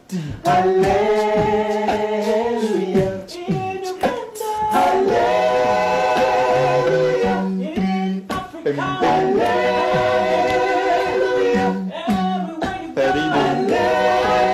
Hallelujah. Hallelujah. In Africa. Hallelujah. Everywhere you go.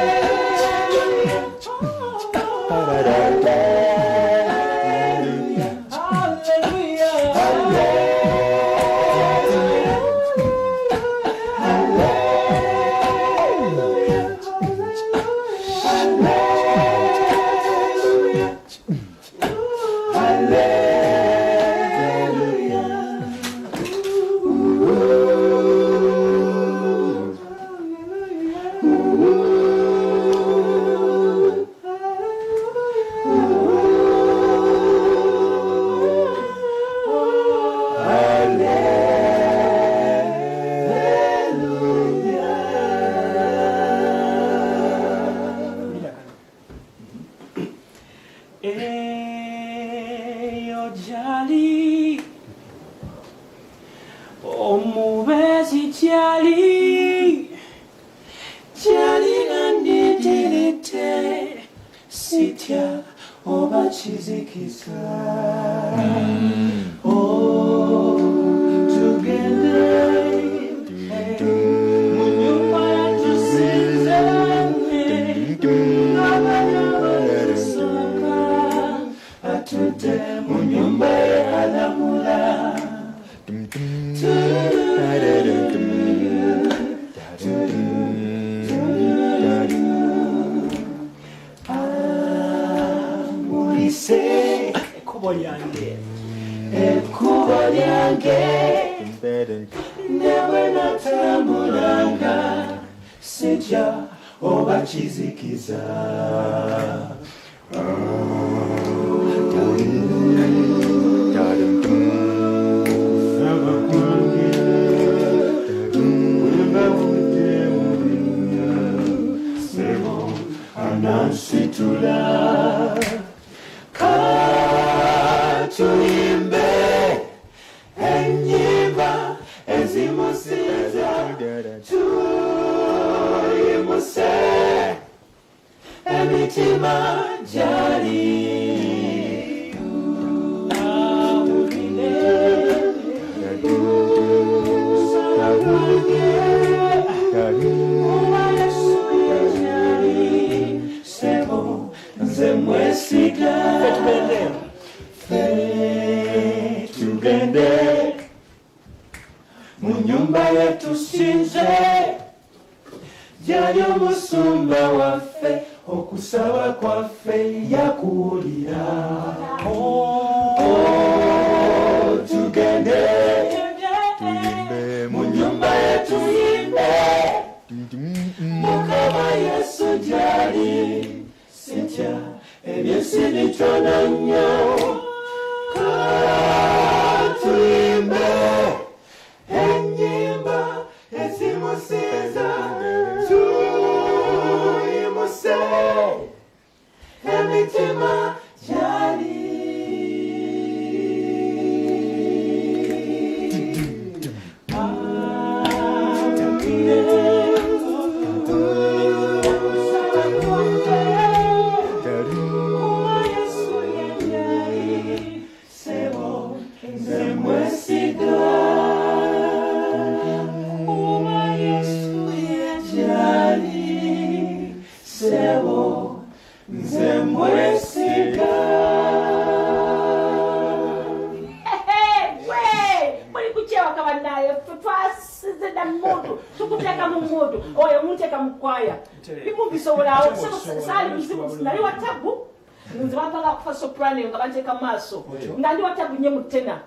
Soprano nga bateka maso ngandi watabunye mutena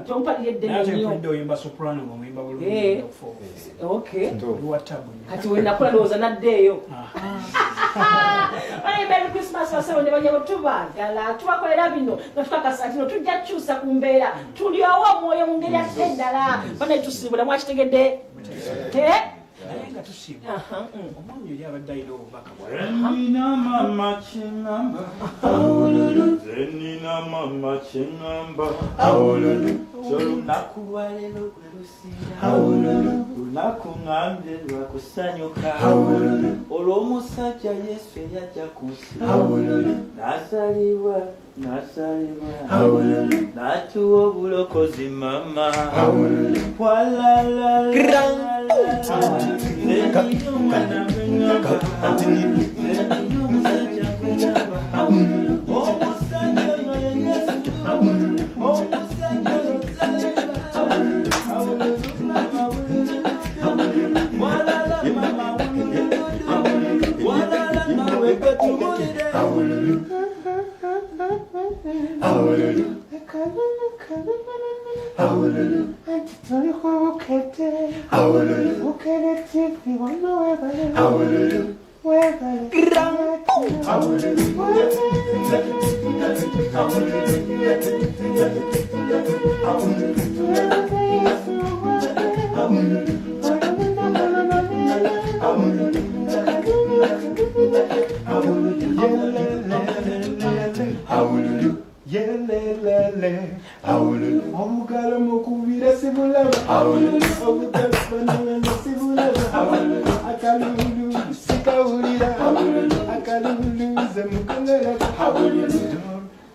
tompa yedde nyo yimba soprano ngo yimba bulungi okay watabunye kati we nakula loza naddeyo Merry Christmas wasebo ne banyabo tubagala tubakolera bino natuka kasatino tujja chusa kumbeera tuli awo mwoyo mungeri atendala bana tusibula mwakitegedde nga tusiba omwami yali abadde ayina obubaka Nina mama chingamba awululu Nina mama chingamba awululu Lunaku lwalero lwe lusinga awululu Lunaku ngambye lwa kusanyuka awululu olw'omusajja Yesu eyajja ku nsi n'asalibwa n'atuwa obulokozi mama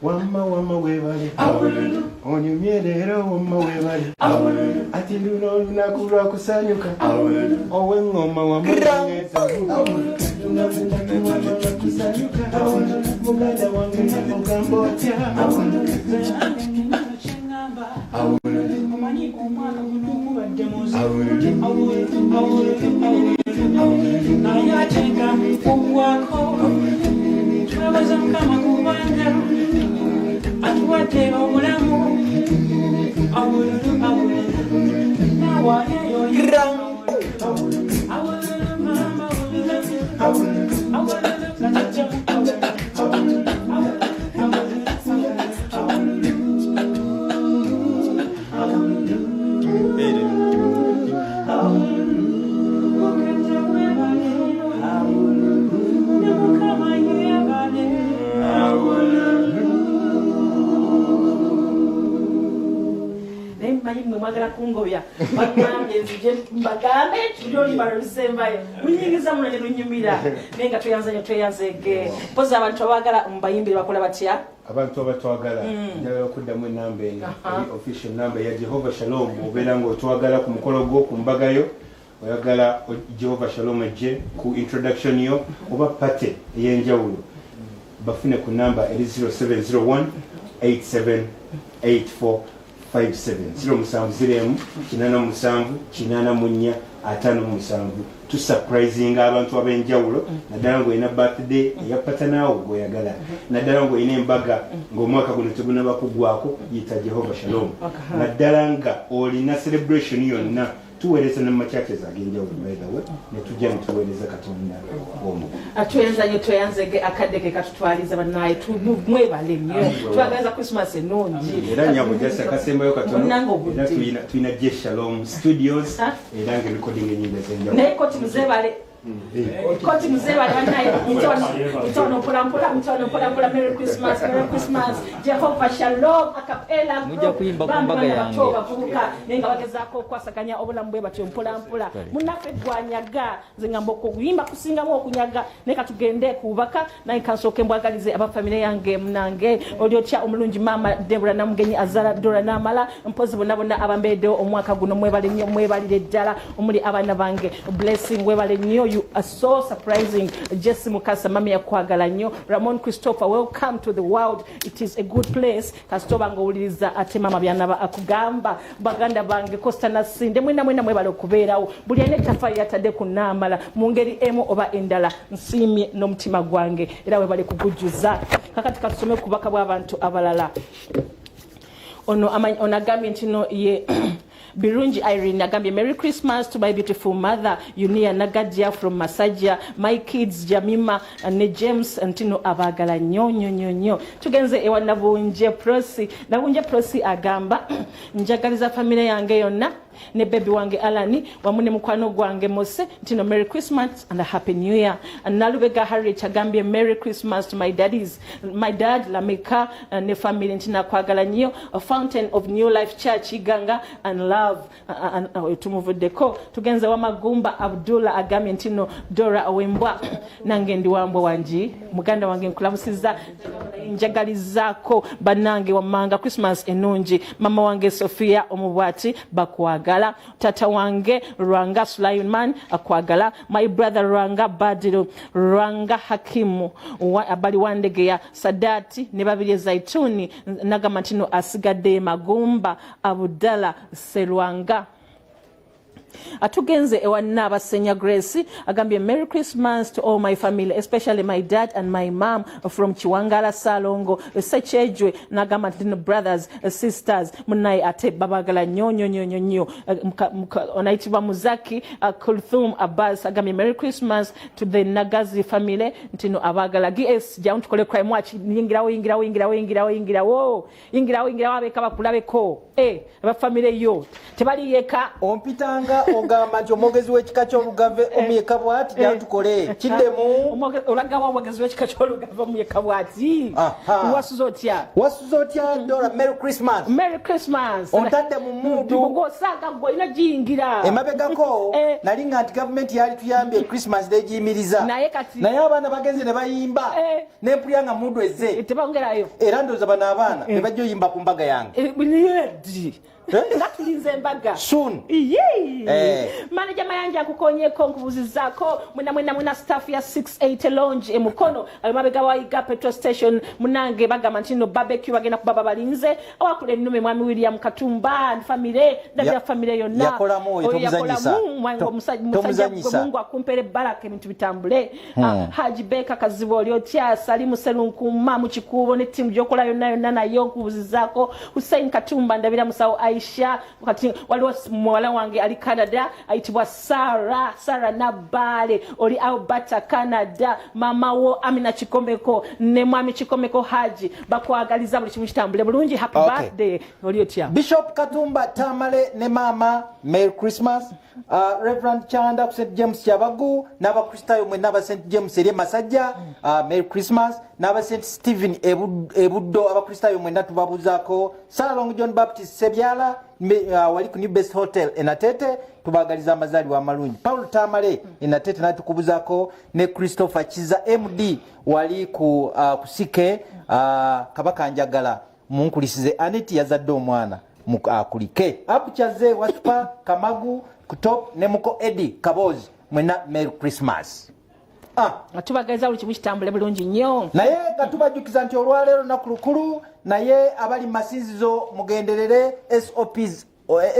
Wama webale onyumyerero wama webale ati luno lunaku lwa kusanyuka ow'engoma wamugeza kusanyuka muganda wange namugamba otya omanyi omwana guno mubadde muzi naye ate nga mukugwako twebaza mukama kubanga atuwadde obulamu awululu nawayeyoyira awululu mama awululu natata mwagala kungoya bagambye nzije mbagambe tulyoli balusembayo munyingiza muno ne lunyumira naye nga tweyanzege poza abantu abagala mbayimbire bakola batya abantu abatwagala njagala okuddamu enamba eno official number ya Jehovah Shalom obeera ng'otwagala ku mukolo gwo ku mbagayo oyagala Jehovah Shalom ejje ku introduction yo oba pate ey'enjawulo bafune ku namba eri 0701 8784 57 070 to surprising abantu ab'enjawulo naddala ng'olina birthday eyapata naawe gw'oyagala naddala ng'olina embaga ng'omwaka guno tegunaba kugwako yita Jehovah Shalom naddala nga olina celebration yonna tuweereza ne machurches ag'enjawulo by the way ne tujja ne tuweereza Katonda omu tweyanzege akaddeke katutwaliza bannaye mwebale nnyo twagaliza Christmas ennungi era nyabo jasa kasembayo katono era tulina Je Shalom Studios era nga recording enyimba ez'enjawulo naye koti muzebale koti muzebale bannaye mitono mpolampola Merry Christmas Jehovah Shalom akapela mujja kuyimba ku mbaga yange bavubuka naye nga bagezaako okwasaganya obulamu bwe batyo mpolampola munnaffe gwanyaga nze ngamba okuyimba kusingamu okunyaga naye katugende kubaka naye kansooke mbwagalize abafamire yange munange oli otya omulungi maama Debora Namugenyi azala Dora Namala mpozi bonna abambeedewo omwaka guno mwebale nnyo mwebalire ddala omuli abaana bange blessing webale nnyo you are so surprising Jesse Mukasa mami yakwagala nnyo Ramon Christopher welcome to the world it is a good place kasitoba ng'owuliriza ate mama byanaba akugamba baganda bange Costa Nasinde mwena mwebale okubeerawo buli ene ettafaayi yatadde ku Naamala mu ngeri emu oba endala nsiimye n'omutima gwange era webale kugujjuza kakati katusome ku bubaka bw'abantu abalala ono agambye nti no ye Birungi Irene agambye Merry Christmas to my beautiful mother Unia Nagadia from Masajja my kids Jamima ne James Antino abagala nnyo tugenze ewa Nabunje Prosi agamba njagaliza family yange yonna ne baby wange Alani wamune mukwano gwange Mose ntino Merry Christmas and a Happy New Year and Nalubega Harriet agambye Merry Christmas to my dad Lameka ne family ntina kwagala nnyo a Fountain of New Life Church Iganga and love tumuvuddeko tugenze wa Magumba Abdullah agambye ntino Dora Wembwa nange ndi Wambwa wangi muganda wange nkulamusiza njagalizaako bannange wammanga Christmas enungi mama wange Sofia omubwati bakwagala tata wange Rwanga Sulaiman akwagala my brother Rwanga Badiru Rwanga Hakimu abali wandegeya Sadati ne babiri Zaituni nagamantino asigadde Magumba Abudala Serwanga atugenze ewanna abasenya Grace agambye Merry Christmas to all my family especially my dad and my mom from Chiwangala Salongo Sechejwe nagamba ntino brothers sisters munai ate babagala nyonyo onaitibwa Muzaki Kulthum Abbas agambye Merry Christmas to the Nagazi family ntino abagala GS jauntu kole kwa mwachi yingirawo abeka bakulabeko aba family yo tebali yeka ompitanga ogamba nti omwogezi w'ekika ky'olugave omuyeka bw'ati jantukole kiddemu olagawa omwogezi w'ekika ky'olugave omuyeka bw'ati wasuza otya Dora Merry Christmas ontadde mu mudu ng'osanga gwe ina giyingira emabegako nali nga nti gavumenti yali tuyambye Christmas Day giyimiriza naye abaana bagenze ne bayimba n'empulya nga mudu ezze tebongerayo era ndowooza bano abaana ne bajja oyimba ku mbaga yange nga tulinze embaga soon manager Mayanja akukonyeko nkubuzizako mwena staff ya 680 lounge emukono mabega wa Iga petrol station munange bagamba ntino barbecue bagenda kubaba balinze awakule nnume mwami William Katumba family ndabya family yonna yakola moyo tomuzanyisa Mungu akumpere baraka ebintu bitambule Haji Beka kazibo olyotya Salimu Selunkuma mu kikubo ne team jokola yonna nayo nkubuzizako Hussein Katumba ndabira musawo Aisha wakati waliwo mwala wange ali Canada aitibwa Sarah Nabale oli Alberta Canada mama wo Amina Chikomeko ne mwami Chikomeko Haji bakwagaliza buli kimu kitambule bulungi happy birthday oli otya Bishop Katumba Tamale ne mama Merry Christmas Reverend Chanda ku St James Kyabagu n'abakristayo mwe n'aba St James eri Masajja Merry Christmas n'aba St Stephen ebuddo abakristayo mwe natubabuzaako Salong John Baptist Sebyala wali ku New Best Hotel enatete tubagaliza amazaalibwa amalungi Paul Tamale enatete natukubuzaako ne Christopher Chiza MD wali ku kusike kabaka njagala munkulisize Aneti yazadde omwana akulike apuchaze waspa Kamagu kutop nemuko Eddie Kabozi mwena Merry Christmas atubagaliza buli kimu kitambule bulungi nnyo naye katubajukiza nti olwaleero nakulukulu naye abali masinzizo mugenderere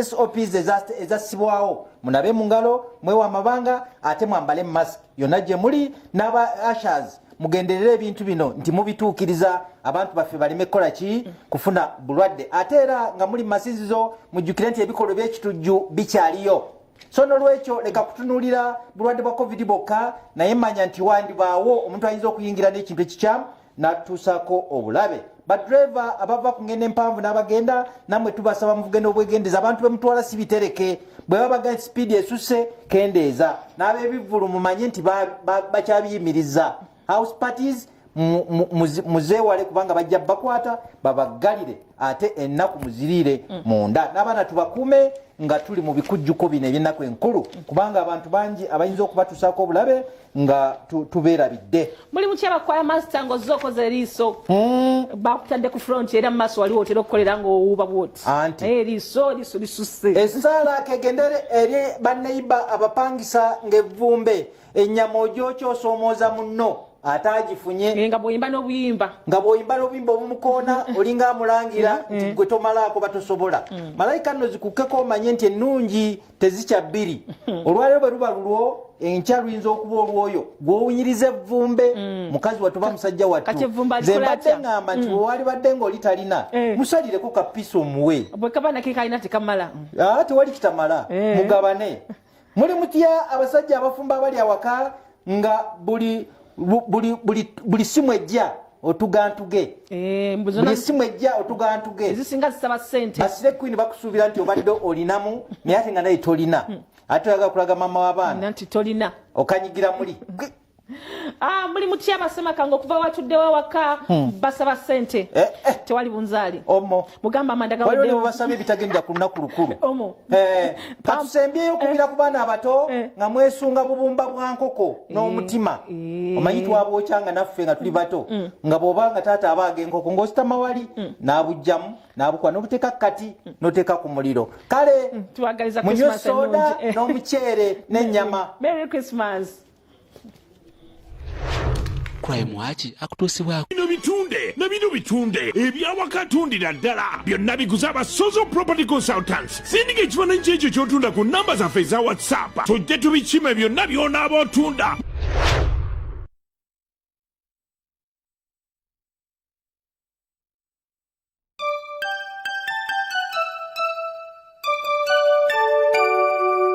SOPs ezasibwawo munabe mu ngalo mwewa amabanga ate mwambale mask yonna gye muli n'aba ashers mugenderere ebintu bino nti mubituukiriza abantu baffe balime kola ki kufuna bulwadde ate era nga muli masinzizo mujjukire nti ebikolwa by'ekitujju bikyaliyo so nolwekyo leka kutunuulira bulwadde bwa covid bokka naye manya nti wandibaawo omuntu ayinza okuyingira n'ekintu ekikyamu n'atuusaako obulabe badreva abava ku ngendo empanvu n'abagenda namwe tubasaba muvuge n'obwegendeza abantu bemutwala si bitereke bwe babaga nti sipiidi esuse kendeeza n'ab'ebivvulu mumanye nti bakyabiyimiriza house parties muzeewale kubanga bajja bakwata babagalire ate ennaku muziriire munda n'abaana tubakuume nga tuli mu bikujjuko bino eby'ennaku enkulu kubanga abantu bangi abayinza okubatuusaako obulabe nga tubeerabidde muli mukyaba kwaya master ng'ozookoza eriiso bakutadde ku front era mu maaso waliwo otera okukolera ng'owuuba bwoti eriiso lisusse essaala kegendere eri banneiba abapangisa ng'evvumbe ennyama ogyokyosoomooza munno atagifunye nga bw'oyimba n'obuyimba obumukoona olinga amulangira nti gwe tomalaako batosobola malayika nno zikukkeko omanye nti ennungi tezikya bbiri olwaliro bwe luba lulwo enkya luyinza okuba olwoyo gw'owunyiriza evvumbe mukazi wattu musajja wattu ze mbadde ŋŋamba nti wewali badde ng'oli talina musalireko kapiisa omuwe bwe kaba nake kalina tekamala tewali kitamala mugabane muli mutya abasajja abafumba abali awaka nga buli simu ejja otugantuge buli simu ejja otugantuge ezisinga zisaba ssente basire queen bakusuubira nti obadde olinamu naye ate nga naye tolina ate oyaga kulaga mama w'abaana nti tolina okanyigira muli Muli mutya basemaka ngokuva watuddewo waka basaba ssente tewali bunzaali omo mugamba amandaga waliwo ne basaba ebitagenda ku lunaku lukulu omo katusembyeyo okubira ku baana abato nga mwesunga bubumba bwa nkoko n'omutima omanyi twabokyanga naffe nga tuli bato nga bw'oba nga taata abaaga enkoko ng'ositama wali n'abugjamu n'abukuba n'obuteeka kati n'oteeka ku muliro kale munywe soda n'omuceere n'ennyama. Merry Christmas. Crime Watch akutuusibwako bino bitunde ebyawakatundira ddala byonna biguza abasozo property consultants. Sindika ekifaananyi kyekyo ky'otunda ku namba zaffe eza WhatsApp tojje tubikime byonna by'onaaba otunda.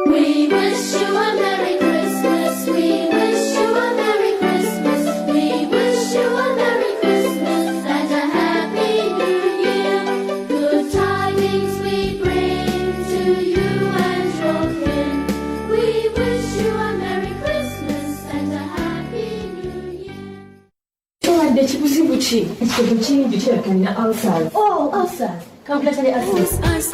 We wish you a Merry Christmas. We wish you a Merry Christmas. We wish you a Merry Christmas and a Happy New Year. Good tidings we bring to you and your kin. We wish you a Merry Christmas and a Happy New Year. The chibuzibu ki? Ekitogo kingi kirakanira ulcers. Oh, ulcers. Come, let's say ulcers.